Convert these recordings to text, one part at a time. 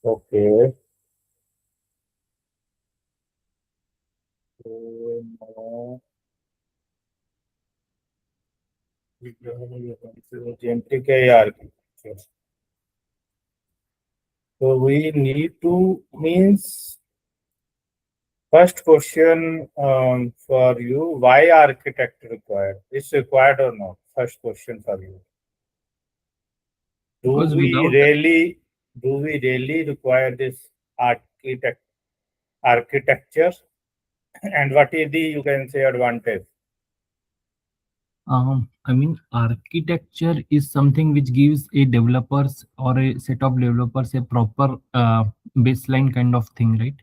Okay. So now we go to Agentic AI architecture. So we need to means first question for you, why architect required? Is required or not? First question for you. Do Because we without really require this architect architecture? And what is the you can say advantage? I mean, architecture is something which gives a developers or a set of developers a proper baseline kind of thing, right?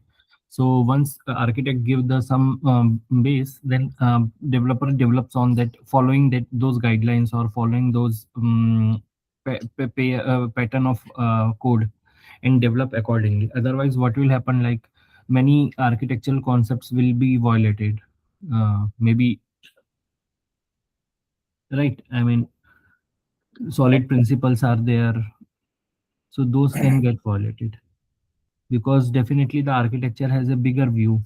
So once architect give the some base, then developer develops on that, following that those guidelines or following those pattern of code and develop accordingly. Otherwise, what will happen? Like many architectural concepts will be violated. Maybe right. I mean, solid principles are there, so those can get violated because definitely the architecture has a bigger view.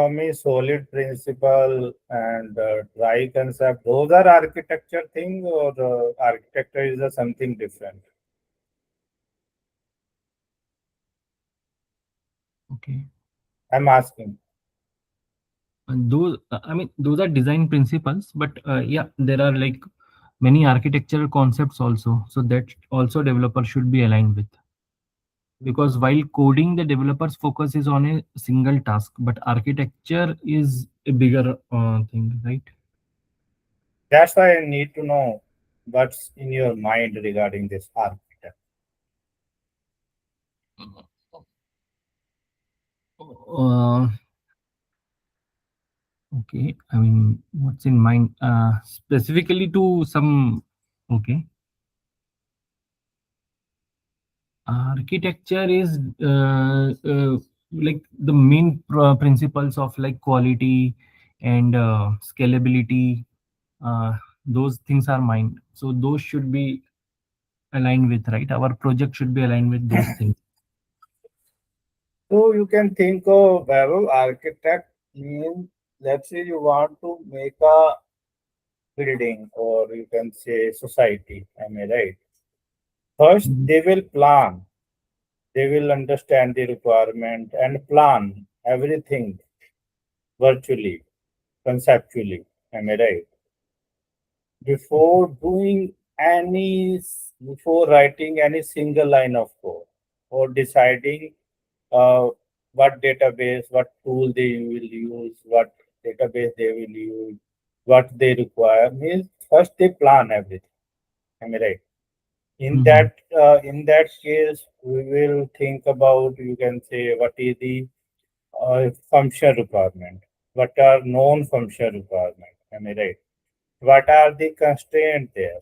Me solid principle and dry concept. Those are architecture thing or architecture is something different. Okay, I'm asking. and those I mean those are design principles, but yeah, there are like many architectural concepts also, so that also developer should be aligned with, because while coding the developers focus is on a single task, but architecture is a bigger thing, right? That's why I need to know what's in your mind regarding this architect. uh, Okay, I mean, what's in mind? Specifically to some, okay, architecture is like the main principles of like quality and scalability. Uh, those things are mine. So those should be aligned with, right? Our project should be aligned with those things. So you can think of architect means let's say you want to make a building or you can say society. Am I right? First, Mhm. they will plan. They will understand the requirement and plan everything virtually, conceptually. Am I right? Okay. Before doing any, before writing any single line of code or deciding uh, what database, what tool they will use, what database they will use, what they require, means first they plan everything. Am I right? Mhm. In that case, we will think about you can say what is the function requirement, what are known function requirement. Am I right? What are the constraints there?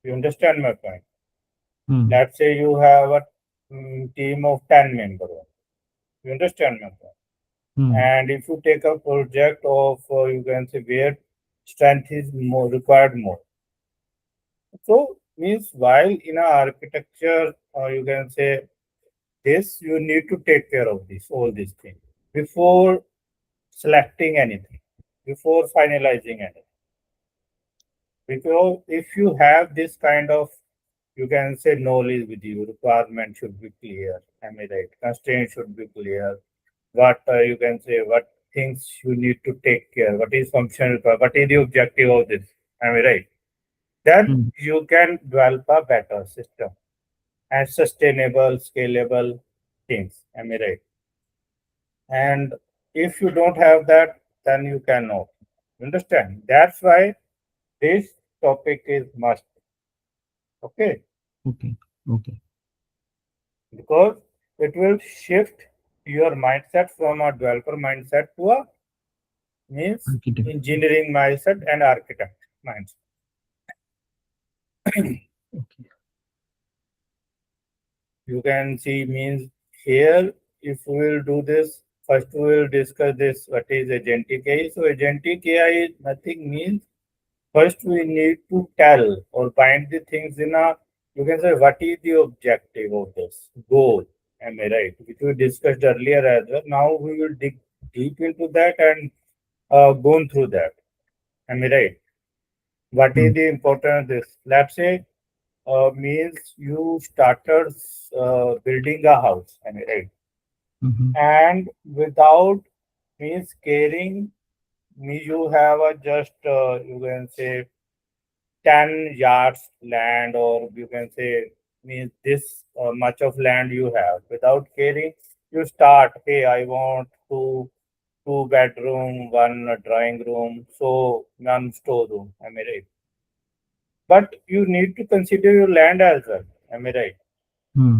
You understand my point? Hmm. Let's say you have a team of 10 members. You understand my point? Hmm. And if you take a project of, you can say, where strength is more required more. So, means while in a architecture, you can say this, you need to take care of this, all these things before selecting anything, before finalizing anything. Because if you have this kind of you can say knowledge with you, requirement should be clear. Am I right? Constraint should be clear. What you can say, what things you need to take care, what is function required, what is the objective of this. Am I right? Then Hmm. you can develop a better system and sustainable, scalable things. Am I right? And if you don't have that, then you cannot. Understand? That's why this topic is must. Okay, Okay. Okay. because it will shift your mindset from a developer mindset to a means Architect. engineering mindset and architect mindset. Okay. You can see means here if we will do this first we will discuss this what is agentic AI. So agentic AI is nothing means first we need to tell or bind the things in a you can say what is the objective of this goal? Am I right? Which we discussed earlier as well. Now we will dig deep into that and gone through that. Am I right? What Hmm. is the importance of this? Let's say means you started building a house. Am I right? Mhm. And without means caring, me you have a just you can say 10 yards land, or you can say means this much of land you have. Without caring, you start, hey, I want two bedroom, one drawing room, so one storeroom. Am I right? But you need to consider your land as well. Am I right? Hmm.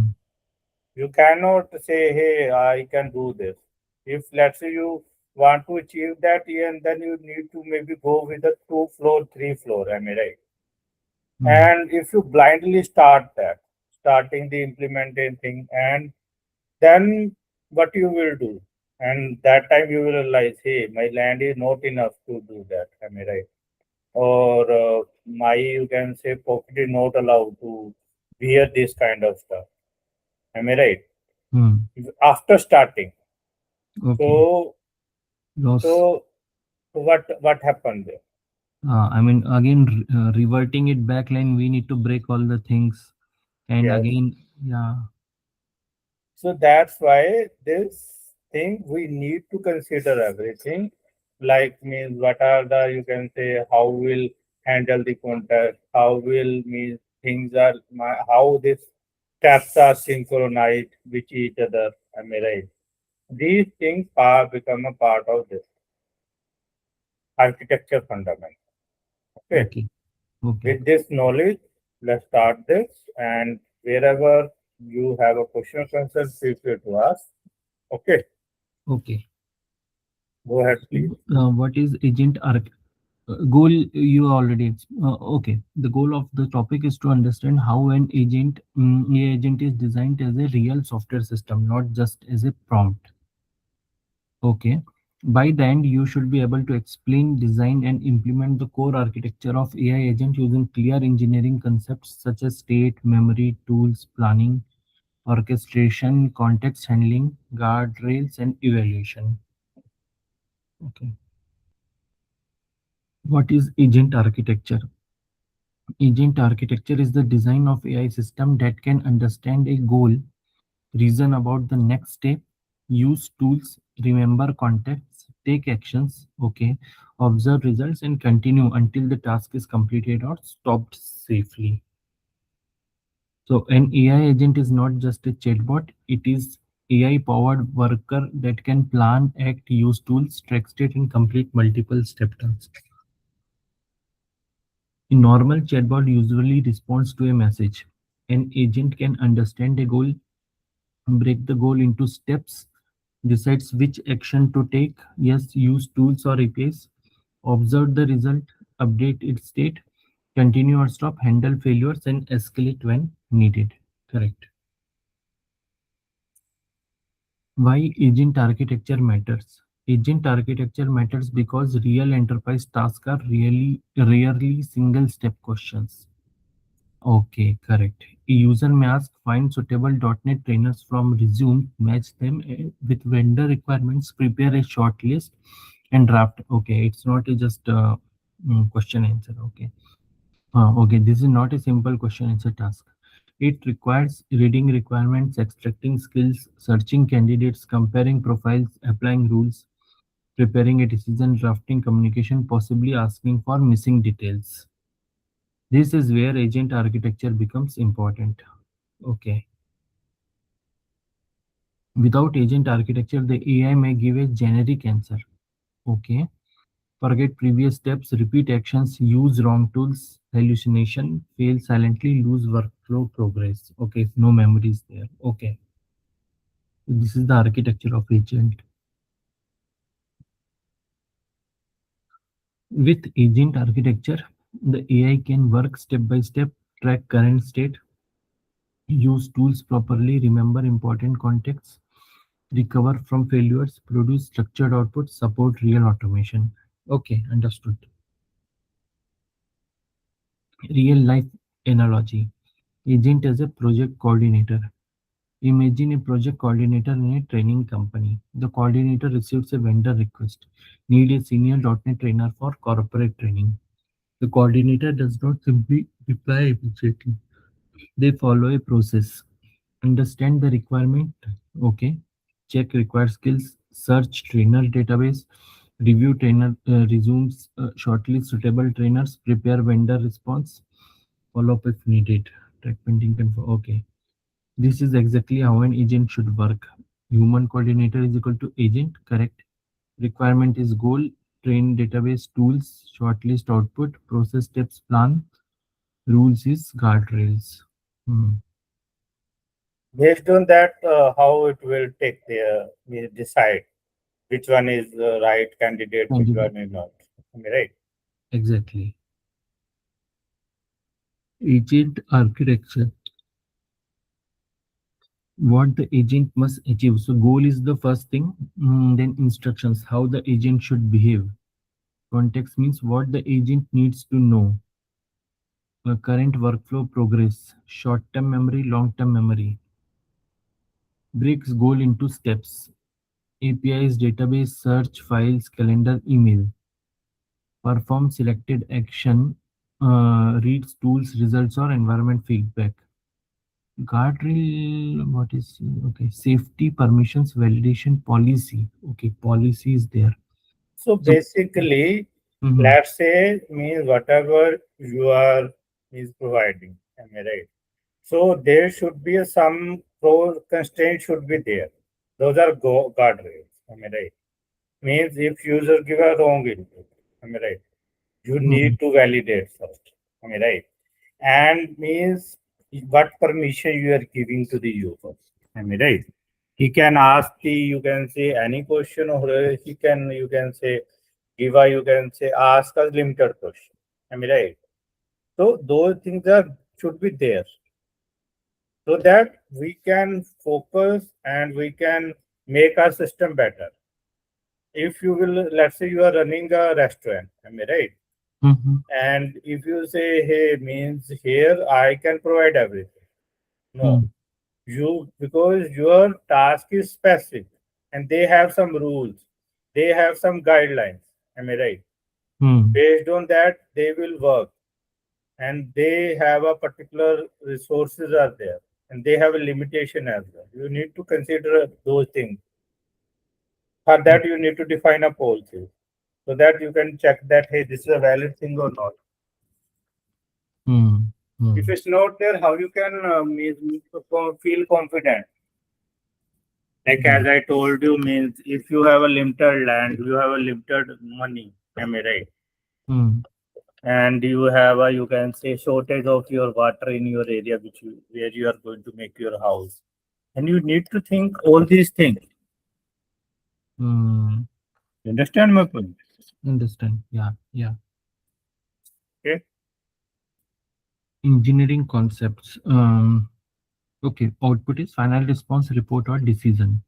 You cannot say, hey, I can do this. If let's say you want to achieve that, yeah, and then you need to maybe go with a two floor, three floor. Am I right? Hmm. And if you blindly start that, starting the implementing thing, and then what you will do? And that time you will realize, hey, my land is not enough to do that. Am I right? Or my, you can say, pocket is not allowed to wear this kind of stuff. Am I right? Hmm. After starting. Okay. So, Loss. so what happened there? I mean, again, reverting it back line, we need to break all the things. And Yes. again, yeah. So that's why this thing we need to consider everything. Like means what are the, you can say, how will handle the context, how will means things are how these steps are synchronized with each other. Am I right? These things are become a part of this architecture fundament. Okay. Okay. Okay. With this knowledge, let's start this, and wherever you have a question or concern, feel free to ask. Okay, Okay. go ahead, So, please. what is agent arc goal? You already okay. The goal of the topic is to understand how an agent, a agent is designed as a real software system, not just as a prompt. Okay. By the end, you should be able to explain, design, and implement the core architecture of AI agent using clear engineering concepts such as state, memory, tools, planning, orchestration, context handling, guardrails, and evaluation. Okay. What is agent architecture? Agent architecture is the design of AI system that can understand a goal, reason about the next step, use tools, remember contexts, take actions, okay, observe results, and continue until the task is completed or stopped safely. So an AI agent is not just a chatbot, it is AI powered worker that can plan, act, use tools, track state, and complete multiple step tasks. A normal chatbot usually responds to a message. An agent can understand a goal, break the goal into steps, decides which action to take, yes, use tools or APIs, observe the result, update its state, continue or stop, handle failures, and escalate when needed. Correct. Why agent architecture matters? Agent architecture matters because real enterprise tasks are really rarely single step questions. Okay, correct. A user may ask, find suitable .NET trainers from resume, match them with vendor requirements, prepare a short list, and draft. Okay, it's not a just question answer. Okay. Okay, this is not a simple question answer task. It requires reading requirements, extracting skills, searching candidates, comparing profiles, applying rules, preparing a decision, drafting communication, possibly asking for missing details. This is where agent architecture becomes important. Okay. Without agent architecture, the AI may give a generic answer. Okay. Forget previous steps, repeat actions, use wrong tools, hallucination, fail silently, lose workflow progress. Okay. No memories there. Okay. So this is the architecture of agent. With agent architecture, the AI can work step by step, track current state, use tools properly, remember important contexts, recover from failures, produce structured output, support real automation. Okay, understood. Real life analogy. Agent as a project coordinator. Imagine a project coordinator in a training company. The coordinator receives a vendor request. Need a senior .NET trainer for corporate training. The coordinator does not simply reply immediately. They follow a process. Understand the requirement. Okay. Check required skills. Search trainer database. Review trainer resumes. Shortlist suitable trainers. Prepare vendor response. Follow up if needed. Track pending confirm. Okay. This is exactly how an agent should work. Human coordinator is equal to agent, correct? Requirement is goal, train database tools, shortlist output, process steps plan, rules is guardrails. Hmm. Based on that, how it will take the will decide which one is the right candidate, which Candidate. one is not. Am I right? Exactly. Agent architecture. What the agent must achieve. So goal is the first thing. Then instructions, how the agent should behave. Context means what the agent needs to know. Current workflow progress, short-term memory, long-term memory. Breaks goal into steps. APIs, database, search, files, calendar, email. Perform selected action, reads tools, results, or environment feedback. Guardrail, what is, okay, safety, permissions, validation, policy. Okay, policy is there. So So, basically, mhm, let's say means whatever you are is providing. Am I right? So there should be some pro constraint should be there. Those are guardrails. Am I right? Means if user give a wrong input. Am I right? You mhm, need to validate first. Am I right? And means what permission you are giving to the user. Am I right? He can ask the you can say any question or he can you can say give a you can say ask a limited question. Am I right? So those things are should be there so that we can focus and we can make our system better. If you will, let's say you are running a restaurant, am I right? mhm, And if you say, hey, means here I can provide everything. No, mhm, you because your task is specific and they have some rules, they have some guidelines. Am I right? mhm, Based on that, they will work and they have a particular resources are there and they have a limitation as well. You need to consider those things. For that, you need to define a policy so that you can check that hey, this is a valid thing or not. mhm, If mhm, it's not there, how you can feel confident? Like as mhm, I told you, means if you have a limited land, you have a limited money. Am I right? mhm, And you have a you can say shortage of your water in your area, which where you are going to make your house, and you need to think all these things. mhm. You understand my point? Understand? Yeah, yeah. Okay. Engineering concepts. Okay, output is final response, report, or decision,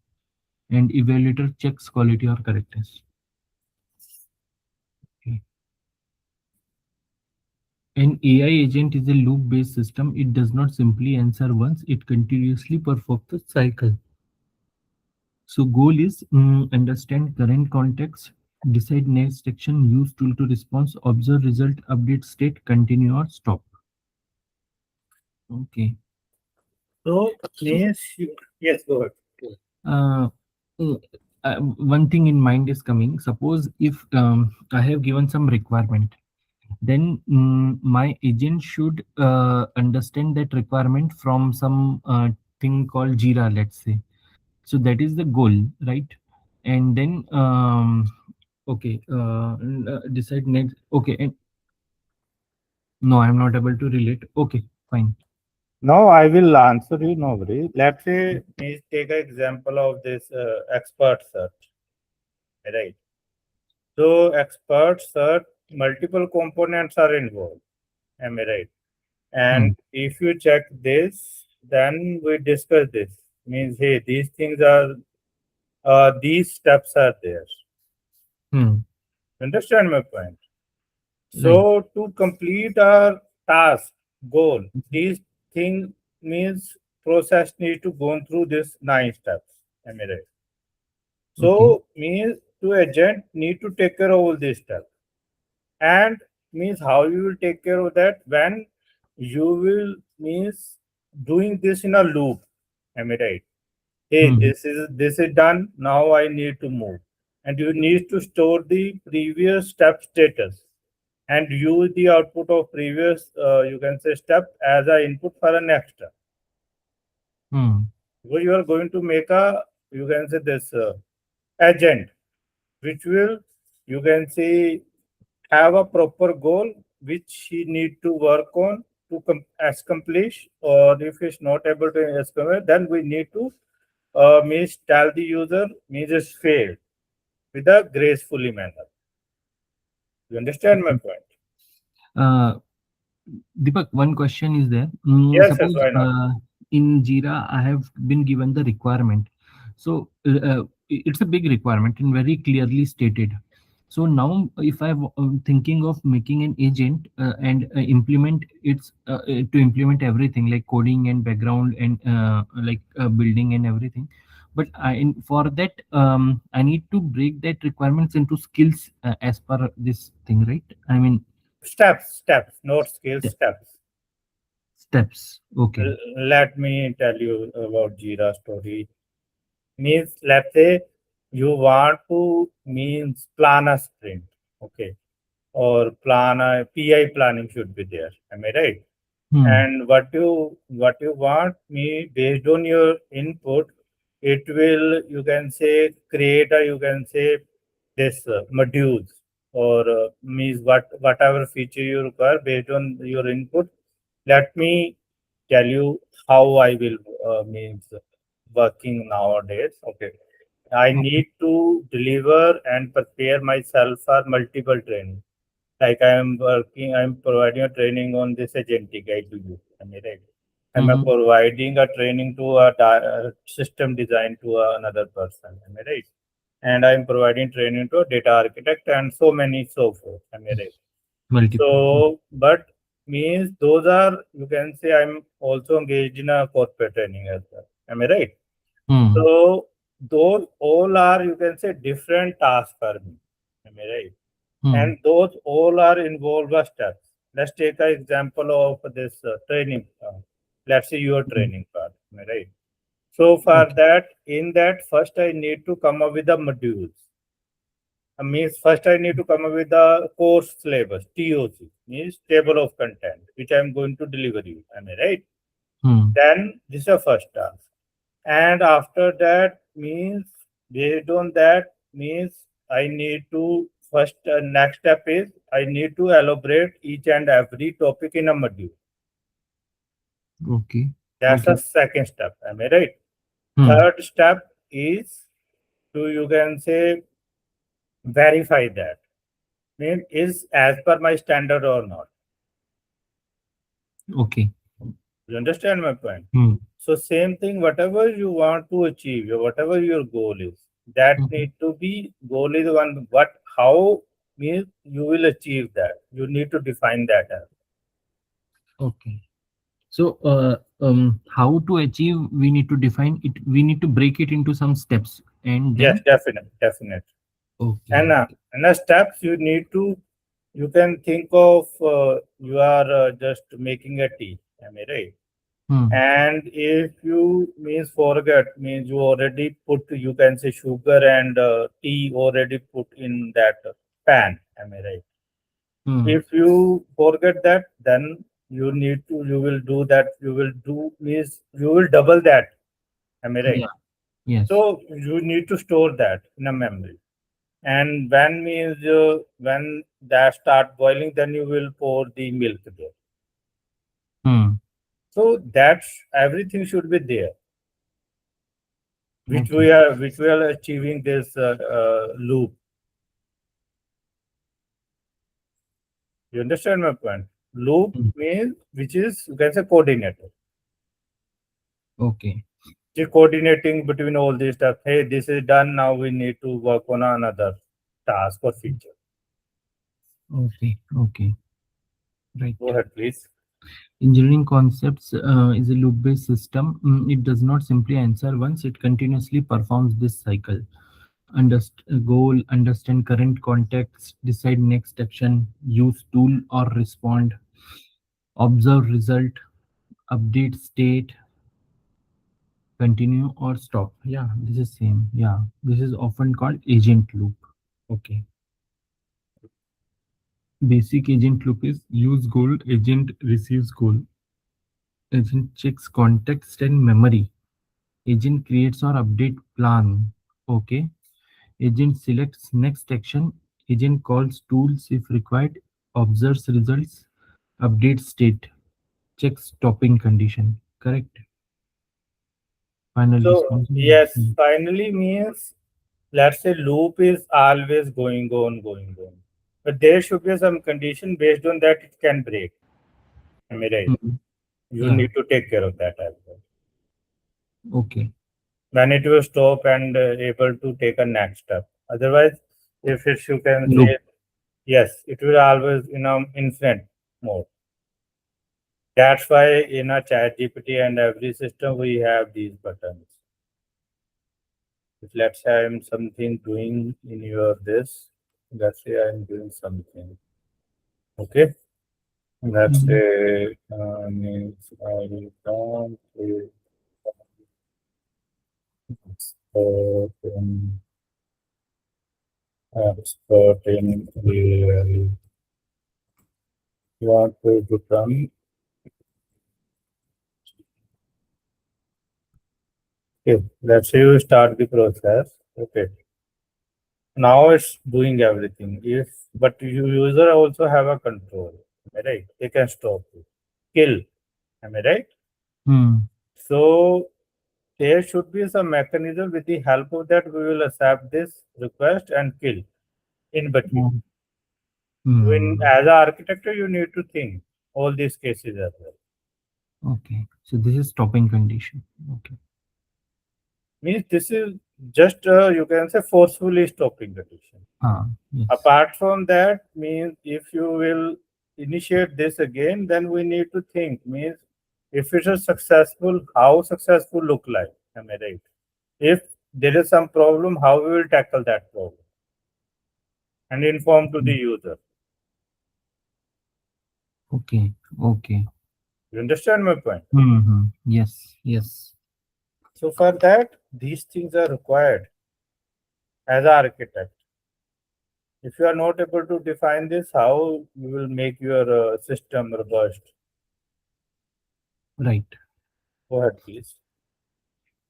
and evaluator checks quality or correctness. Okay. An AI agent is a loop-based system. It does not simply answer once, it continuously performs the cycle. So goal is understand current context, decide next action, use tool to response, observe result, update state, continue or stop. Okay. So So means yes, go ahead. uh, one thing in mind is coming. Suppose if I have given some requirement, then my agent should understand that requirement from some thing called Jira, let's say. So that is the goal, right? And then okay, decide next. Okay, and no, I'm not able to relate. Okay, fine. Now I will answer you, no worry. Let's say, please take an example of this expert search, right? So expert search, multiple components are involved, am I right? Hmm. And if you check this, then we discuss this. Means, hey, these things are, these steps are there. Hmm. Understand my point? Right. So to complete our task goal, these thing means process need to go through this 9 steps. Am I right? Okay. So means to agent need to take care of all these steps. And means how you will take care of that when you will means doing this in a loop. Am I right? Hey, Hmm. this is done. Now I need to move. And you need to store the previous step status and use the output of previous you can say step as a input for a next step. Hmm. So you are going to make a you can say this agent which will you can say have a proper goal which he need to work on to accomplish, or if he's not able to accomplish then we need to means tell the user means it's failed with a gracefully manner. You understand my point? Uh, Deepak, one question is there. Yes, yes, Suppose why not? in Jira I have been given the requirement, so it's a big requirement and very clearly stated. So now, if I'm thinking of making an agent and implement it's to implement everything like coding and background and building and everything, but for that I need to break that requirements into skills as per this thing, right? I mean, Steps, not skills, step, steps. steps. Okay. Let me tell you about Jira story. Means let's say you want to means plan a sprint, okay, or plan a PI planning should be there. Am I right? Hmm. And what you want me based on your input, it will you can say create a you can say this modules or means whatever feature you require based on your input. Let me tell you how I will means working nowadays. Okay, I Okay. need to deliver and prepare myself for multiple training. Like I'm providing a training on this agentic AI to you. Am I right? I'm Mm-hmm. providing a training to a system design to another person. Am I right? And I'm providing training to a data architect and so many so forth. Am I right? Multiple. So, but means those are you can say I'm also engaged in a corporate training as well. Am I right? Hmm. So those all are you can say different tasks for me. Am I right? Hmm. And those all are involved with steps. Let's take an example of this training. Let's say your Hmm. training part, am I right? So for Okay. that, in that first I need to come up with the modules. Means first I need to come up with the course syllabus, TOC, means table of content, which I'm going to deliver you. Am I right? Hmm. Then this is the first task. And after that means based on that means I need to first next step is I need to elaborate each and every topic in a module. Okay. That's the Okay. second step. Am I right? Hmm. Third step is to you can say verify that mean is as per my standard or not. Okay. You understand my point? Hmm. So same thing, whatever you want to achieve, or whatever your goal is, that Mhm. need to be goal is one. What how means you will achieve that? You need to define that as. Okay. So, how to achieve? We need to define it. We need to break it into some steps, and Yes, then. definitely, definitely. Okay. Okay. And the steps you need to you can think of you are just making a tea. Am I right? Hmm. And if you means forget means you already put you can say sugar and tea already put in that pan. Am I right? Hmm. If you forget that, then you will do that. You will do means you will double that. Am I right? Yeah. Yes. So you need to store that in a memory. And when that start boiling, then you will pour the milk there. Hmm. So that's everything should be there, Okay. which we are achieving this loop. You understand my point? Loop Hmm. means which is you can say coordinator. Okay. Just coordinating between all these stuff. Hey, this is done. Now we need to work on another task or feature. Okay. Okay. Right. Go ahead, please. Engineering concepts is a loop-based system. It does not simply answer once; it continuously performs this cycle. Goal, understand current context, decide next action, use tool or respond, observe result, update state, continue or stop. Yeah, this is same. Yeah, this is often called agent loop. Okay. Basic agent loop is use goal, agent receives goal, agent checks context and memory, agent creates or update plan. Okay. Agent selects next action, agent calls tools if required, observes results, updates state, checks stopping condition. Correct. Final So response. yes, finally means, let's say loop is always going on. But there should be some condition based on that it can break. Am I right? Mhm. You Yeah. need to take care of that as well. Okay. When it will stop and able to take a next step. Otherwise, if it's, you can Loop. say, yes, it will always in a infinite mode. That's why in a chat GPT and every system we have these buttons. If let's say I'm something doing in your this, let's say I'm doing something. Okay. Let's Mhm. say means I don't expert in the want to become. Okay, let's say you start the process. Okay, now it's doing everything. If but you user also have a control. Am I right? They can stop you, kill. Am I right? Hmm. So there should be some mechanism with the help of that we will accept this request and kill in between. Oh. When Hmm. as an architecture, you need to think all these cases as well. Okay. So this is stopping condition. Okay. Means this is just you can say forcefully stopping condition. Ah. Yes. Apart from that, means if you will initiate this again, then we need to think. Means if it is successful, how successful look like? Am I right? If there is some problem, how we will tackle that problem and inform to the Mm. user. Okay. Okay. You understand my point? Hmm. Yes. Yes. So for that, these things are required as an architect. If you are not able to define this, how you will make your system robust? Right. Go ahead, please.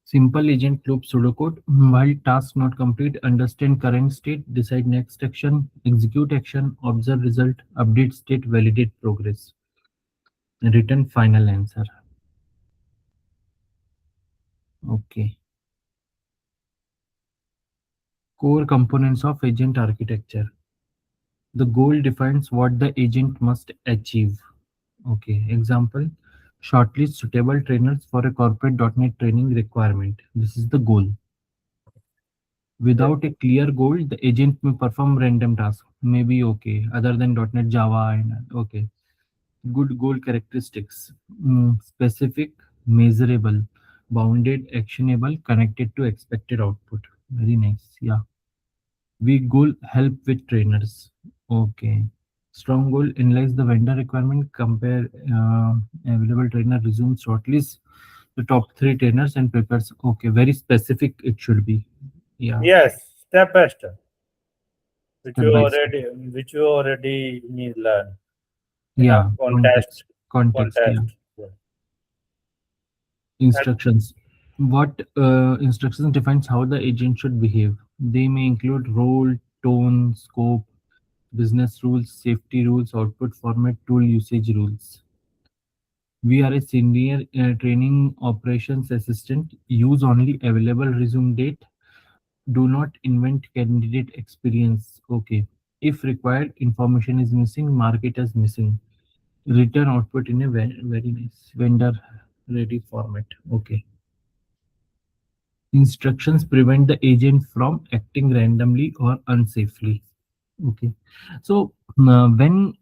Simple agent loop pseudocode. While task not complete, understand current state, decide next action, execute action, observe result, update state, validate progress, return final answer. Okay. Core components of agent architecture. The goal defines what the agent must achieve. Okay. Example, shortlist suitable trainers for a corporate .NET training requirement. This is the goal. Yes. Without a clear goal, the agent may perform random tasks. Maybe okay, other than .NET Java and okay. Good goal characteristics: specific, measurable, bounded, actionable, connected to expected output. Very nice. Yeah. Weak goal: help with trainers. Okay. Strong goal: analyze the vendor requirement, compare available trainer resumes shortlist the top three trainers and prepares. Okay. Very specific. It should be. Yeah. Yes, step by step, Step by step. which you already need learn in a Yeah, context. Context, yeah. contest. Yeah. And Instructions. What instructions defines how the agent should behave? They may include role, tone, scope, business rules, safety rules, output format, tool usage rules. We are a senior training operations assistant. Use only available resume date. Do not invent candidate experience. Okay. If required, information is missing, mark it as missing. Return output in a very nice vendor ready format. Okay. Instructions prevent the agent from acting randomly or unsafely. Okay. So when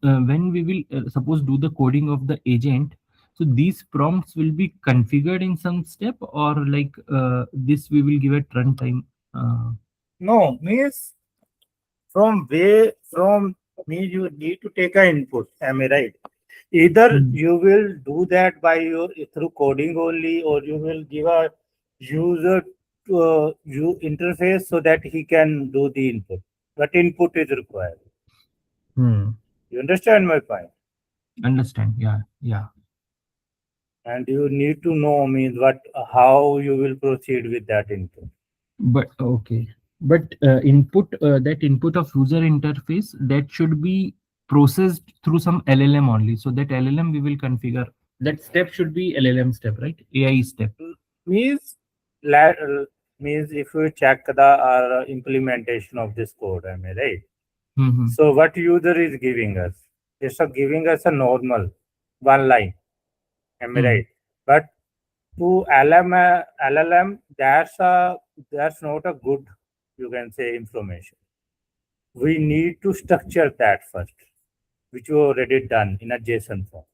we will suppose do the coding of the agent, so these prompts will be configured in some step, or like this we will give at runtime. Uh, No, means from me you need to take an input. Am I right? Either mm, you will do that by your through coding only, or you will give a user you interface so that he can do the input. But input is required. hmm. You understand my point? Understand? Yeah, yeah. And you need to know means what how you will proceed with that input. But okay. But input that input of user interface that should be processed through some LLM only. So that LLM we will configure. That step should be LLM step, right? AI step. Means means if you check the implementation of this code, am I right? Mm-hmm. So what user is giving us? It's giving us a normal one line, am I Hmm. right? But to LLM, that's not a good, you can say, information. We need to structure that first, which you already done in a JSON form.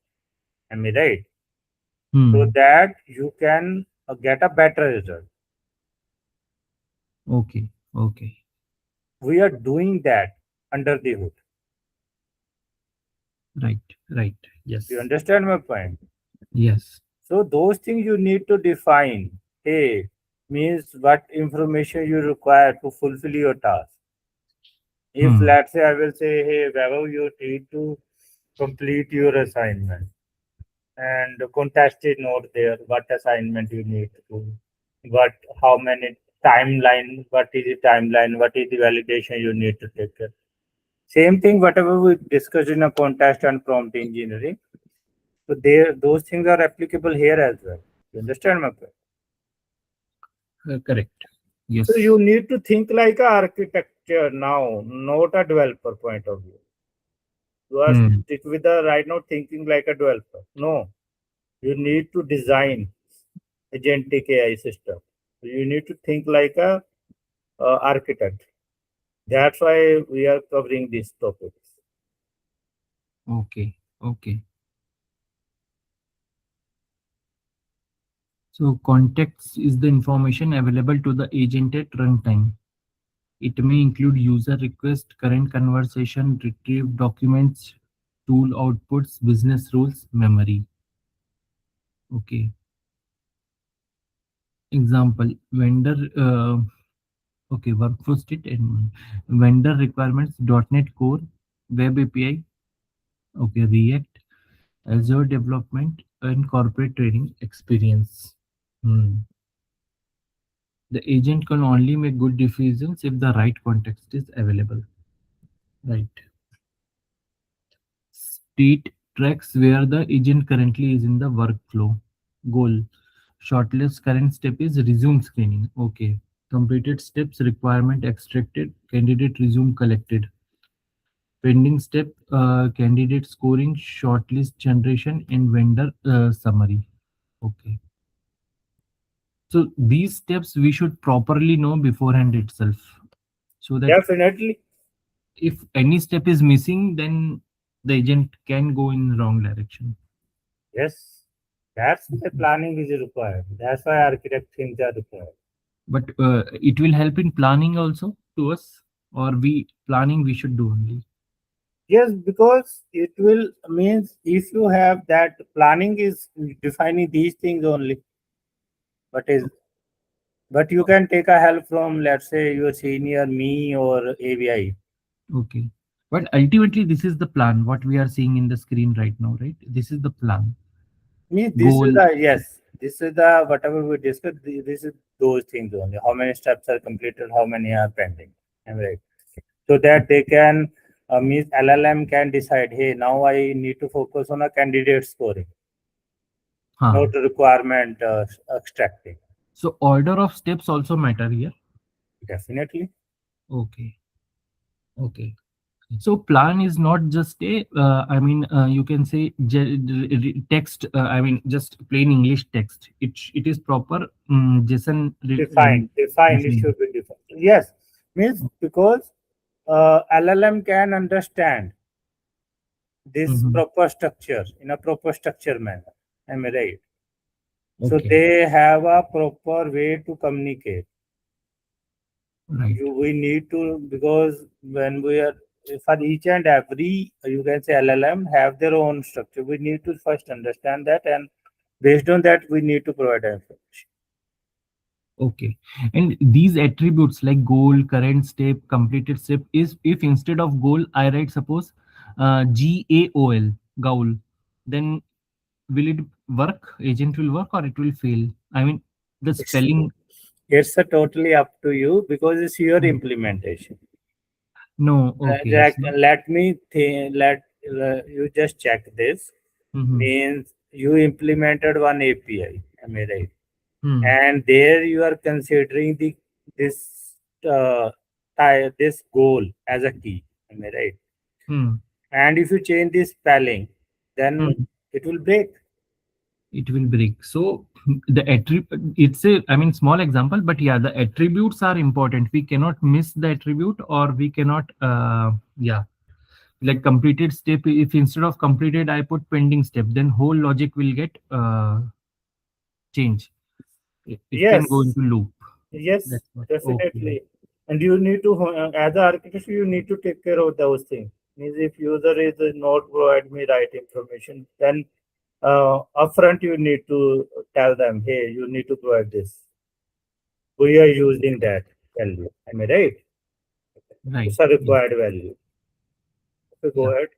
Am I right? So Hmm. that you can get a better result. Okay. Okay. We are doing that under the hood. Right. Right. You Yes. understand my point? Yes. So those things you need to define. Hey, means what information you require to fulfill your task. If Hmm. let's say I will say, hey, Vaibhav, you need to complete your assignment and the contest is not there. What assignment you need to do? What how many timeline? What is the timeline? What is the validation you need to take care? Same thing, whatever we discussed in a contest and prompt engineering. So there, those things are applicable here as well. You understand my point? Correct. So Yes. you need to think like a architecture now, not a developer point of view. You are Hmm. stick with the right now thinking like a developer. No, you need to design agentic AI system. So you need to think like a architect. That's why we are covering these topics. Okay. Okay. So context is the information available to the agent at runtime. It may include user request, current conversation, retrieved documents, tool outputs, business rules, memory. Okay. Example, vendor, okay, workflow state and vendor requirements, .NET Core, Web API, okay, React, Azure development, and corporate training experience. Hmm. The agent can only make good decisions if the right context is available. Right. State tracks where the agent currently is in the workflow. Goal. Shortlist current step is resume screening. Okay. Completed steps requirement extracted. Candidate resume collected. Pending step candidate scoring, shortlist generation, and vendor summary. Okay. So these steps we should properly know beforehand itself, so that Definitely, if any step is missing, then the agent can go in wrong direction. yes. That's why planning is required. That's why architect things are required. But it will help in planning also to us, or we planning we should do only. Yes, because it will means if you have that planning is defining these things only, but is but you can take a help from let's say your senior, me or AVI. Okay. But ultimately, this is the plan. What we are seeing in the screen right now, right? This is the plan. Means this is Goal. the yes, this is the whatever we discussed. This is those things only. How many steps are completed? How many are pending? Am I right? So that they can means LLM can decide. Hey, now I need to focus on a candidate scoring, Huh. not requirement extracting. So order of steps also matter here. Definitely. Okay. Okay. So plan is not just a, I mean, you can say text. I mean, just plain English text. It is proper JSON Defined. Defined. It defined. should be defined. Yes. Means because LLM can understand this Mm-hmm. proper structure in a proper structure manner. Am I right? So Okay. they have a proper way to communicate. Right. We need to, because when we are, for each and every, you can say LLM have their own structure. We need to first understand that, and based on that, we need to provide information. Okay. And these attributes like goal, current step, completed step is if instead of goal I write suppose GAOL, goal, then will it work? Agent will work or it will fail? I mean, the It's spelling. it's a totally up to you because it's your Mhm. implementation. No, okay. Jack, So, let me think. Let you just check this. mm-hmm. Means you implemented one API. Am I right? Hmm. And there you are considering the this this goal as a key. Am I right? Hmm. And if you change the spelling, then Hmm. it will break. It will break. So the attribute, it's a, I mean, small example, but yeah, the attributes are important. We cannot miss the attribute, or we cannot, yeah, like completed step. If instead of completed I put pending step, then whole logic will get change. It can go Yes, into loop. yes, That's what. Okay. definitely. And you need to, as an architect, you need to take care of those things. Means if user is not provide me right information, then upfront you need to tell them, hey, you need to provide this. We are using that value. Am I right? Right. It's a Yeah. required value. Okay, go Yeah. ahead.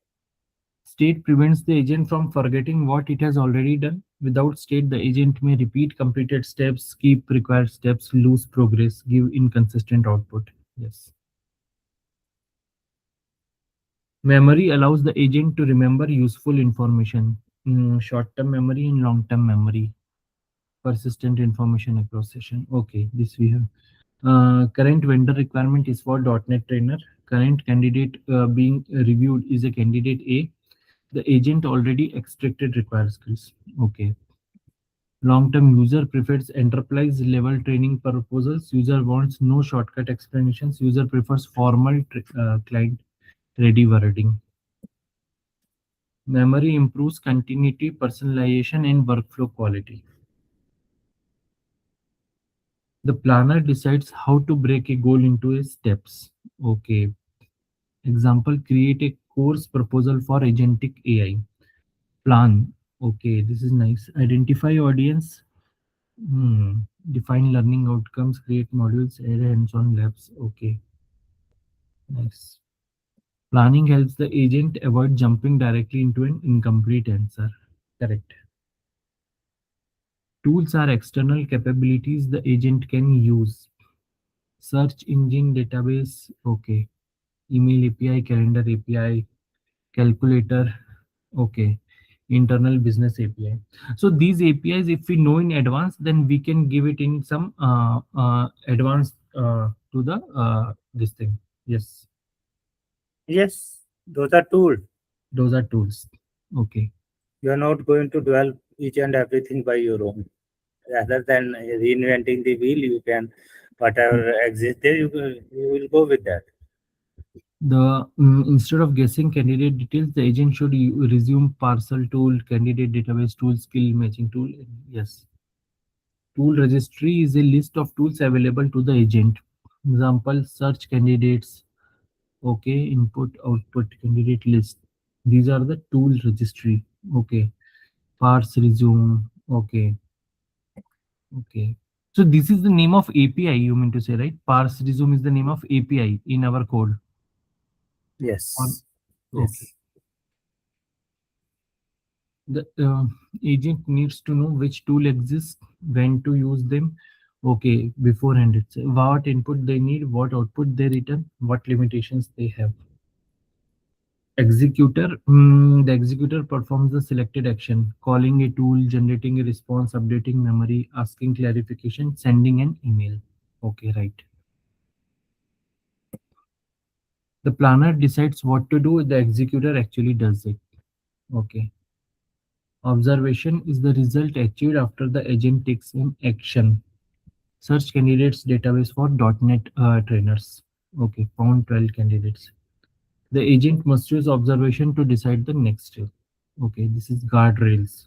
State prevents the agent from forgetting what it has already done. Without state, the agent may repeat completed steps, skip required steps, lose progress, give inconsistent output. Yes. Memory allows the agent to remember useful information. Short-term memory and long-term memory. Persistent information across session. Okay, this we have. Current vendor requirement is for .NET Trainer. Current candidate being reviewed is a candidate A. The agent already extracted required skills. Okay. Long-term user prefers enterprise level training proposals. User wants no shortcut explanations. User prefers formal client ready wording. Memory improves continuity, personalization, and workflow quality. The planner decides how to break a goal into a steps. Okay. Example, create a course proposal for agentic AI. Plan. Okay, this is nice. Identify audience. Hmm. Define learning outcomes, create modules, add hands-on labs. Okay, nice. Planning helps the agent avoid jumping directly into an incomplete answer. Correct. Tools are external capabilities the agent can use. Search engine database. Okay. Email API, calendar API, calculator. Okay. Internal business API. So these APIs, if we know in advance, then we can give it in some advanced to the this thing. Yes, Yes, those are tools. those are tools. Okay. You are not going to develop each and everything by your own. Rather than reinventing the wheel, you can, whatever exists there, you will go with that. The instead of guessing candidate details, the agent should resume parcel tool, candidate database tool, skill matching tool. Yes. Tool registry is a list of tools available to the agent. Example, search candidates. Okay, input, output, candidate list. These are the tool registry. Okay, parse, resume. Okay, okay. So this is the name of API you mean to say, right? Parse, resume is the name of API in our code. On Yes. okay. Yes. The agent needs to know which tool exists, when to use them. Okay, beforehand it's what input they need, what output they return, what limitations they have. Executor, the executor performs the selected action, calling a tool, generating a response, updating memory, asking clarification, sending an email. Okay, right. The planner decides what to do, the executor actually does it. Okay. Observation is the result achieved after the agent takes an action. Search candidates database for .NET trainers. Okay, found 12 candidates. The agent must use observation to decide the next step. Okay, this is guardrails.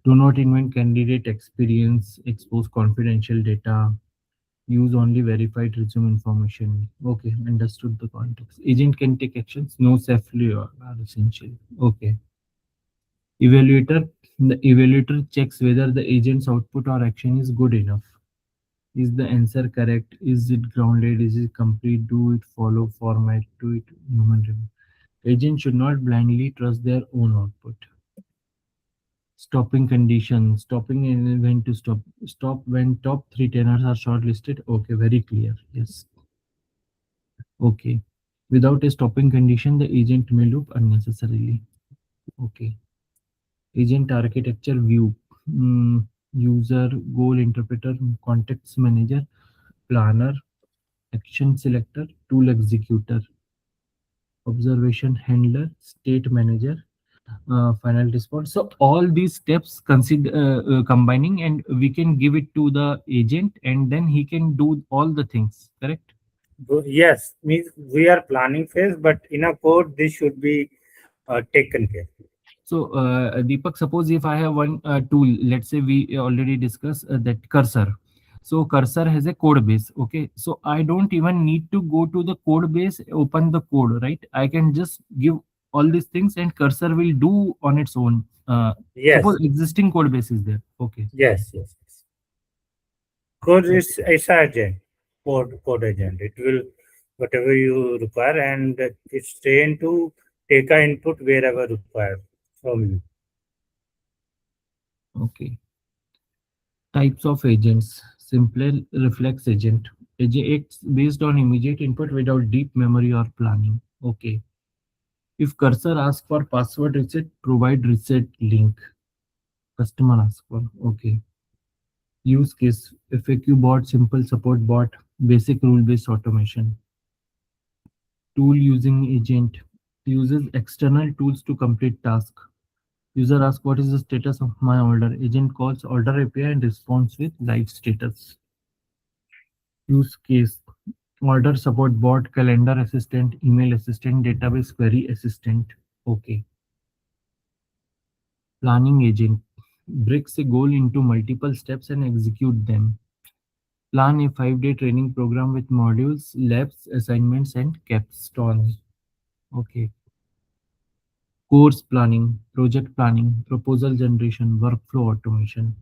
Do not invent candidate experience, expose confidential data, use only verified resume information. Okay, understood the context. Agent can take actions, no safely are essential. Okay. Evaluator, the evaluator checks whether the agent's output or action is good enough. Is the answer correct? Is it grounded? Is it complete? Do it follow format? Do it human review? Agents should not blindly trust their own output. Stopping conditions, stopping and when to stop. Stop when top three tenors are shortlisted. Okay, very clear. Yes. Okay. Without a stopping condition, the agent may loop unnecessarily. Okay. Agent architecture view. User, goal interpreter, context manager, planner, action selector, tool executor, observation handler, state manager, final response. So all these steps consider combining, and we can give it to the agent, and then he can do all the things. Correct? Yes, means we are planning phase, but in a code this should be taken care. So, Deepak, suppose if I have one tool, let's say we already discussed that cursor. So cursor has a code base. Okay. So I don't even need to go to the code base, open the code, right? I can just give all these things and cursor will do on its own. Suppose Yes, existing code base is there. Okay. yes. Code Okay. is it's agent, code agent. It will whatever you require, and it's trained to take a input wherever required from you. Okay. Types of agents. Simple reflex agent. Agent acts based on immediate input without deep memory or planning. Okay. If cursor asks for password reset, provide reset link. Customer asks for. Okay. Use case FAQ bot, simple support bot, basic rule based automation. Tool using agent uses external tools to complete task. User asks what is the status of my order. Agent calls order API and responds with live status. Use case order support bot, calendar assistant, email assistant, database query assistant. Okay. Planning agent breaks a goal into multiple steps and execute them. Plan a 5-day training program with modules, labs, assignments, and capstone. Okay. Course planning, project planning, proposal generation, workflow automation.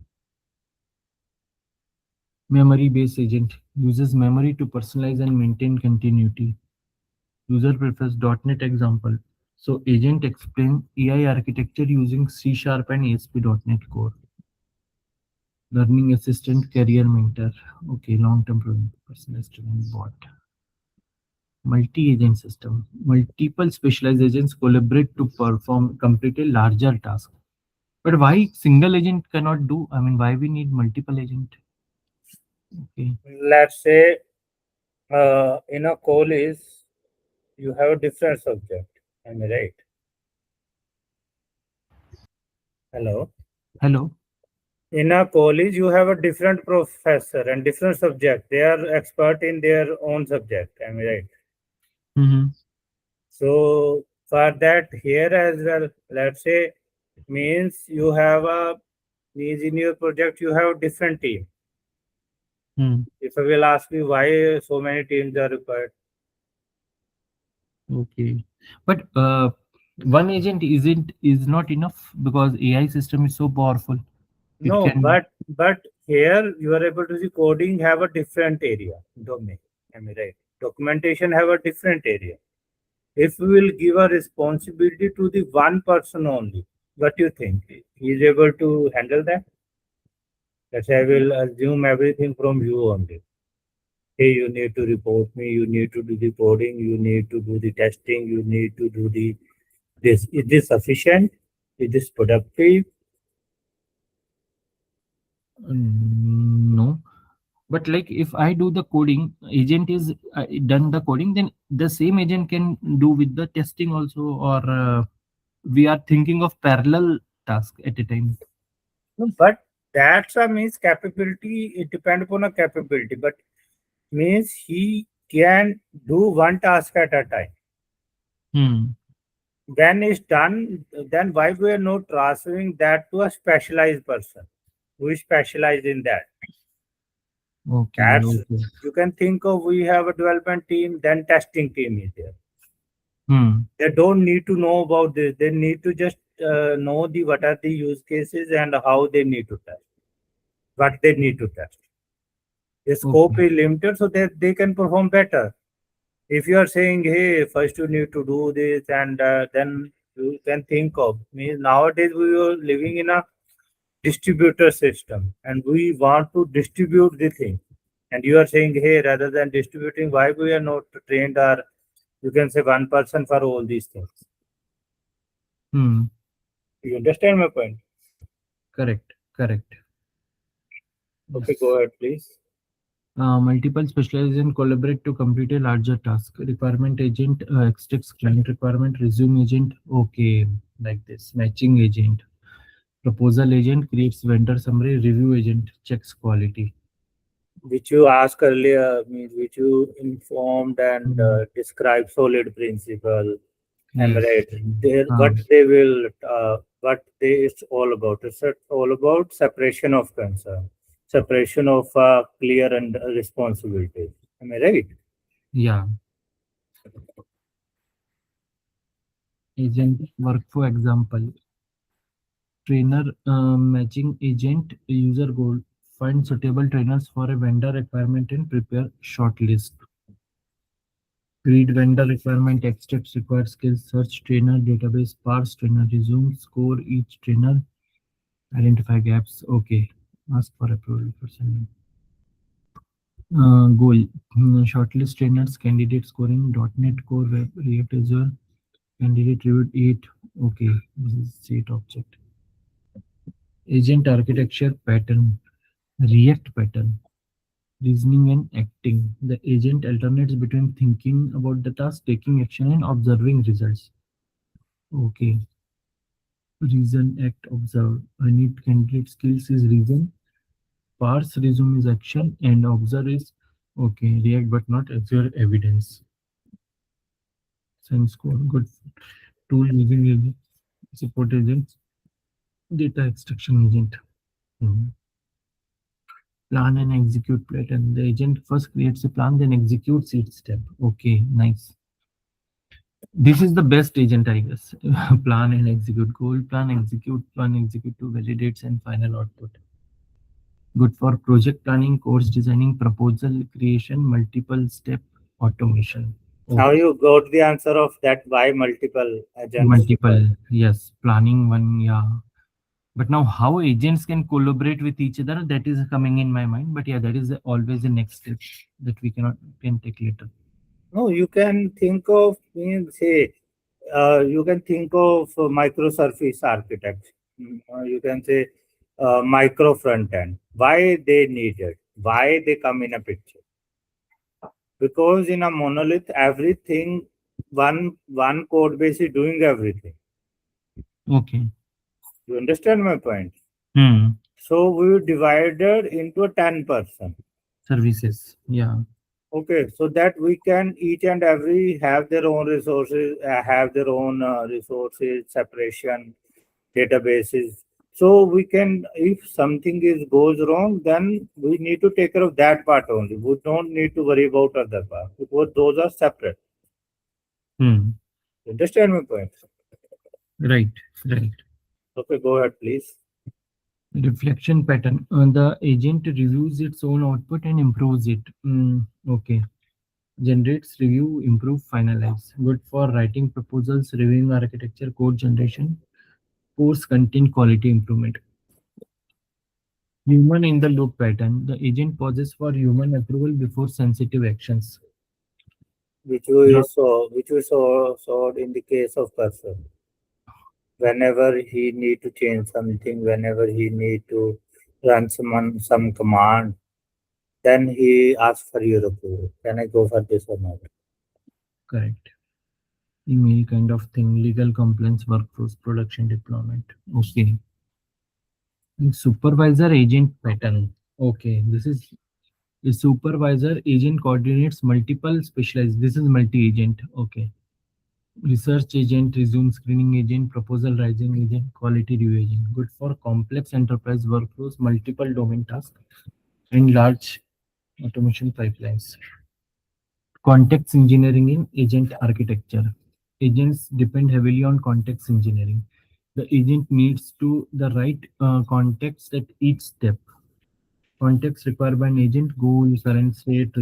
Memory based agent uses memory to personalize and maintain continuity. User prefers .NET example. So agent explain AI architecture using C Sharp and ASP.NET Core. Learning assistant, career mentor. Okay, long-term personalized training bot. Multi-agent system. Multiple specialized agents collaborate to perform complete a larger task. But why single agent cannot do? I mean, why we need multiple agent? Okay. Let's say in a call is you have a different subject. Am I right? Hello. Hello. In a college, you have a different professor and different subject. They are expert in their own subject. Am I right? Mm-hmm. So for that here as well, let's say means you have a means in your project you have a different team. Hmm. If I will ask you why so many teams are required, Okay. But one agent is not enough because AI system is so powerful. It no, can. but here you are able to see coding have a different area domain. Am I right? Documentation have a different area. If we will give a responsibility to the one person only, what do you think? He is able to handle that? Let's say I will assume everything from you only. Hey, you need to report me, you need to do the coding, you need to do the testing, you need to do the this. Is this sufficient? Is this productive? No. But like if I do the coding, agent is done the coding, then the same agent can do with the testing also, or we are thinking of parallel task at a time. No, but that's a means capability. It depends upon a capability. But means he can do one task at a time. Hmm. When it's done, then why we are not transferring that to a specialized person who is specialized in that? Okay. That's, Okay. you can think of, we have a development team, then testing team is there. Hmm. They don't need to know about this. They need to just know the what are the use cases and how they need to test, what they need to test. The scope Okay. is limited so that they can perform better. If you are saying, hey, first you need to do this, and then you can think of, means nowadays we are living in a distributor system and we want to distribute the thing. And you are saying, hey, rather than distributing, why we are not trained, or you can say one person for all these things. Hmm. You understand my point? Correct. Correct. Okay, Yes. go ahead, please. Multiple specialization collaborate to complete a larger task. Requirement agent extracts client requirement. Resume agent, okay, like this. Matching agent. Proposal agent creates vendor summary. Review agent checks quality. Which you asked earlier, means which you informed and Hmm. described solid principle. I'm Yes. right. They, Uh, what they it's all about. It's all about separation of concern, separation of clear and responsibility. Am I right? yeah. Agent workflow example. Trainer matching agent user goal. Find suitable trainers for a vendor requirement and prepare shortlist. Read vendor requirement, extract required skills, search trainer database, parse trainer resume, score each trainer, identify gaps. Okay. Ask for approval for sending. Goal. Shortlist trainers, candidate scoring, .NET Core Web, React Azure, candidate reviewed 8. Okay. This is state object. Agent architecture pattern, React pattern, reasoning and acting. The agent alternates between thinking about the task, taking action, and observing results. Okay. Reason, act, observe. I need candidate skills is reason, parse resume is action, and observe is okay. React but not observe evidence. Sense code, good. Tool using agent, support agents, data extraction agent. Mhm. Plan and execute pattern. The agent first creates a plan, then executes each step. Okay, nice. This is the best agent, I guess. Plan and execute. Goal, plan, execute to validates and final output. Good for project planning, course designing, proposal creation, multiple step automation. Now Okay. you got the answer of that why multiple agents required. Multiple, yes. Planning one, yeah. But now how agents can collaborate with each other, that is coming in my mind. But yeah, that is always the next step that we can take later. No, you can think of, means say, you can think of microservice architecture. You can say micro front end. Why they need it? Why they come in a picture? Because in a monolith, everything, one code base is doing everything. Okay. You understand my point? Hmm. So we divided into a 10%. Services. Yeah. Okay, so that we can each and every have their own resources, have their own resources, separation, databases. So we can, if something is goes wrong, then we need to take care of that part only. We don't need to worry about other part because those are separate. Hmm. Understand my point? Right. Right. Okay, go ahead, please. Reflection pattern. The agent reviews its own output and improves it. Okay. Generates, review, improve, finalize. Good for writing proposals, reviewing architecture, code generation, course content quality improvement. Human in the loop pattern. The agent pauses for human approval before sensitive actions. Now, Which we saw in the case of cursor. Whenever he need to change something, whenever he need to run some command, then he asks for your approval. Can I go for this or not? correct. Email kind of thing. Legal complaints, workforce, production deployment. Okay. And supervisor agent pattern. Okay. This is A supervisor agent coordinates multiple specialized. This is multi-agent. Okay. Research agent, resume screening agent, proposal writing agent, quality review agent. Good for complex enterprise workflows, multiple domain tasks, and large automation pipelines. Context engineering in agent architecture. Agents depend heavily on context engineering. The agent needs to the right context at each step. Context required by an agent: goal, current state,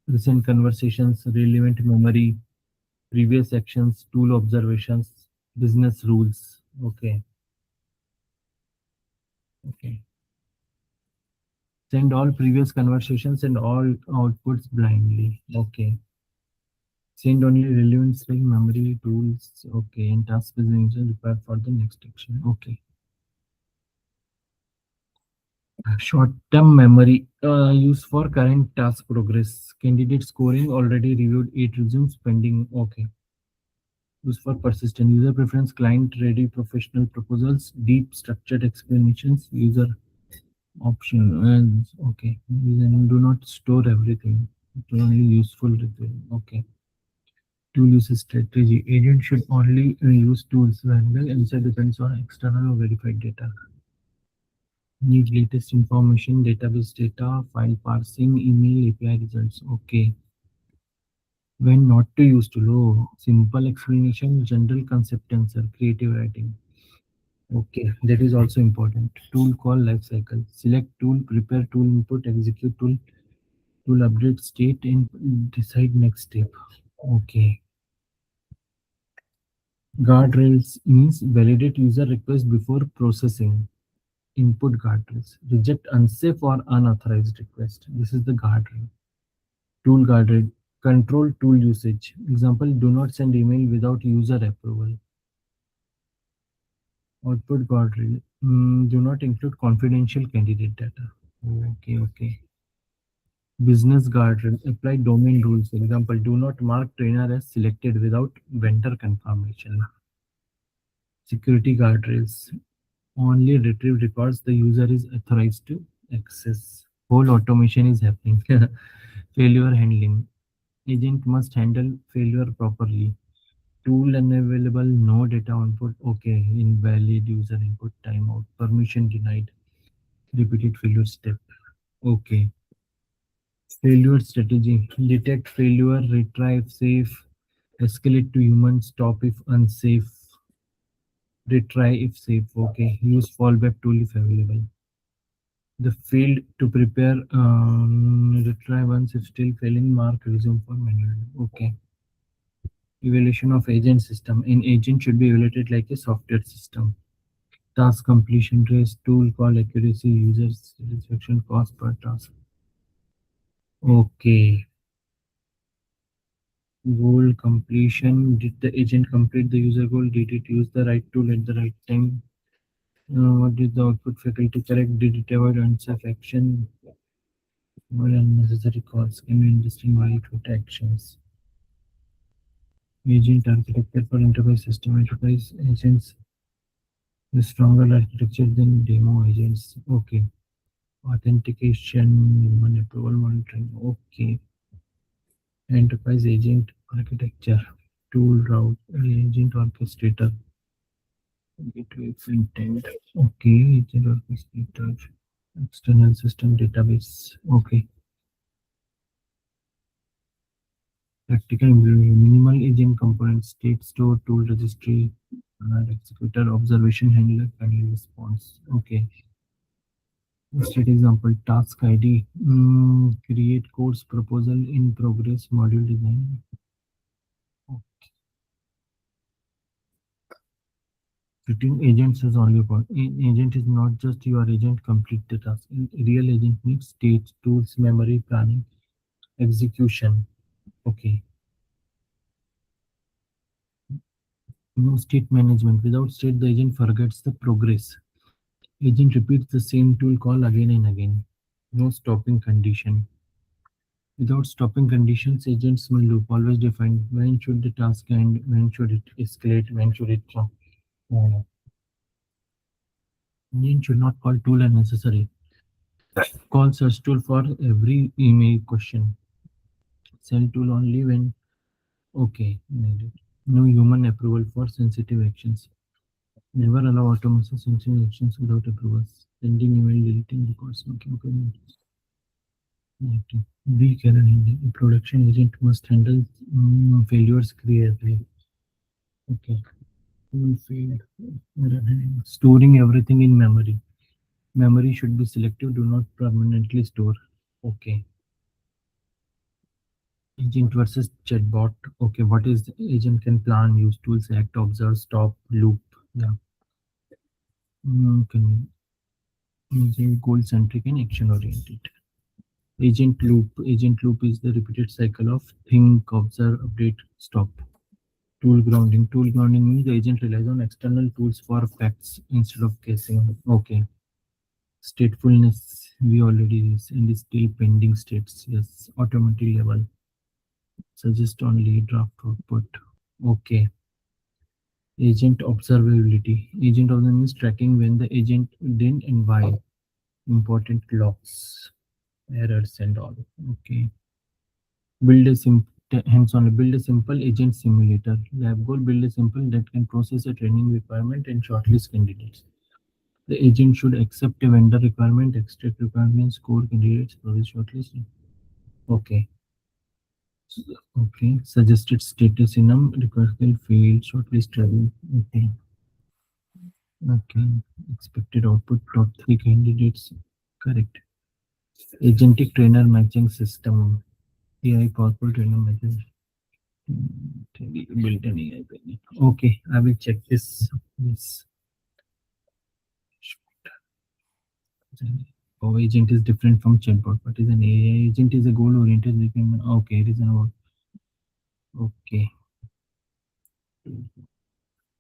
recent conversations, relevant memory, previous actions, tool observations, business rules. Okay, okay. Send all previous conversations and all outputs blindly. Okay. Send only relevant string, memory, tools. Okay, and task is required for the next action. Okay. Short-term memory used for current task progress. Candidate scoring already reviewed 8 resumes pending. Okay. Used for persistent user preference, client-ready professional proposals, deep structured explanations, user option. And okay. Then do not store everything. It's only useful review. Okay. Tool usage strategy. Agent should only use tools when the answer depends on external or verified data. Need latest information, database data, file parsing, email, API results. Okay. When not to use tool. Oh, simple explanation, general concept answer, creative writing. Okay, that is also important. Tool call lifecycle. Select tool, prepare tool input, execute tool, tool update state, and decide next step. Okay. Guardrails means validate user request before processing. Input guardrails. Reject unsafe or unauthorized request. This is the guardrail. Tool guardrail. Control tool usage. Example, do not send email without user approval. Output guardrail. Do not include confidential candidate data. Okay, okay. Business guardrail. Apply domain rules. Example, do not mark trainer as selected without vendor confirmation. Security guardrails. Only retrieve records the user is authorized to access. Whole automation is happening. Failure handling. Agent must handle failure properly. Tool unavailable, no data input. Okay, invalid user input, timeout, permission denied, repeated failure step. Okay, failure strategy: detect failure, retry if safe, escalate to human, stop if unsafe, retry if safe. Okay, use fallback tool if available. The field to prepare retry once if still failing, mark resume for manual. Okay. Evaluation of agent system. An agent should be evaluated like a software system. Task completion rate, tool call accuracy, user satisfaction, cost per task. Okay. Goal completion. Did the agent complete the user goal? Did it use the right tool at the right time? What did the output faculty correct? Did it avoid unsafe action? What unnecessary calls? Can you understand why it took actions? Agent architecture for enterprise system. Enterprise agents with stronger architecture than demo agents. Okay. Authentication, human approval monitoring. Okay. Enterprise agent architecture. Tool route, agent orchestrator. Gateway intent. Okay. Agent orchestrator. External system database. Okay. Practical minimal agent components, state store, tool registry, executor, observation handler, final response. Okay. State example, task ID, create course proposal in progress, module design. Okay. Treating agents as only point. An agent is not just your agent complete the task. Real agent needs state, tools, memory, planning, execution. Okay. No state management. Without state, the agent forgets the progress. Agent repeats the same tool call again and again. No stopping condition. Without stopping conditions, agents will loop always define when should the task end, when should it escalate, when should it stop. Agent should not call tool unnecessary. Call search tool for every email question. Send tool only when okay needed. No human approval for sensitive actions. Never allow automation sensitive actions without approvals. Sending email, deleting records, making payments. Weak error handling. A production agent must handle failures creatively. Okay. Tool failed. Error handling. Storing everything in memory. Memory should be selective. Do not permanently store. Okay. Agent versus chatbot. Okay, what is the agent can plan, use tools, act, observe, stop, loop. Yeah. Can agent goal centric and action oriented. Agent loop. Agent loop is the repeated cycle of think, observe, update, stop. Tool grounding. Tool grounding means the agent relies on external tools for facts instead of guessing. Okay. Statefulness we already is and is still pending states. Yes. Automatic level. Suggest only draft output. Okay. Agent observability. Agent observability means tracking when the agent didn't and why. Important logs, errors and all. Okay. Build a simple hands-on. Build a simple agent simulator. Lab goal: build a simple that can process a training requirement and shortlist candidates. The agent should accept a vendor requirement, extract requirements, score candidates, process shortlisting. Okay. Okay. Suggested status in request failed, shortlist travel. Okay. Okay. Expected output top three candidates. Correct. Agentic trainer matching system. AI powerful trainer matching. Built an AI training. Okay, I will check this. Yes. Oh, agent is different from chatbot. What is an AI? Agent is a goal oriented. Okay, it is an about. Okay,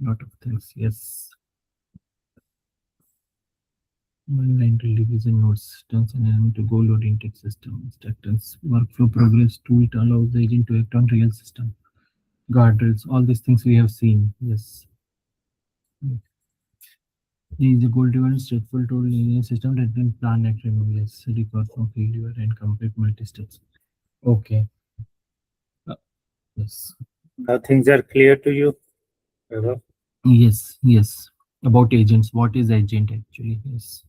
lot of things. Yes. One line revision notes turns an element to goal oriented system. Instructors workflow progress tool to allows the agent to act on real system. Guardrails, all these things we have seen. Yes. There is a goal driven stateful tool in a system that can plan and remove, yes, recover from failure and complete multi steps. Okay. Uh, yes. Now things are clear to you. Vaibhav? Yes. Yes. About agents. What is agent actually? Yes.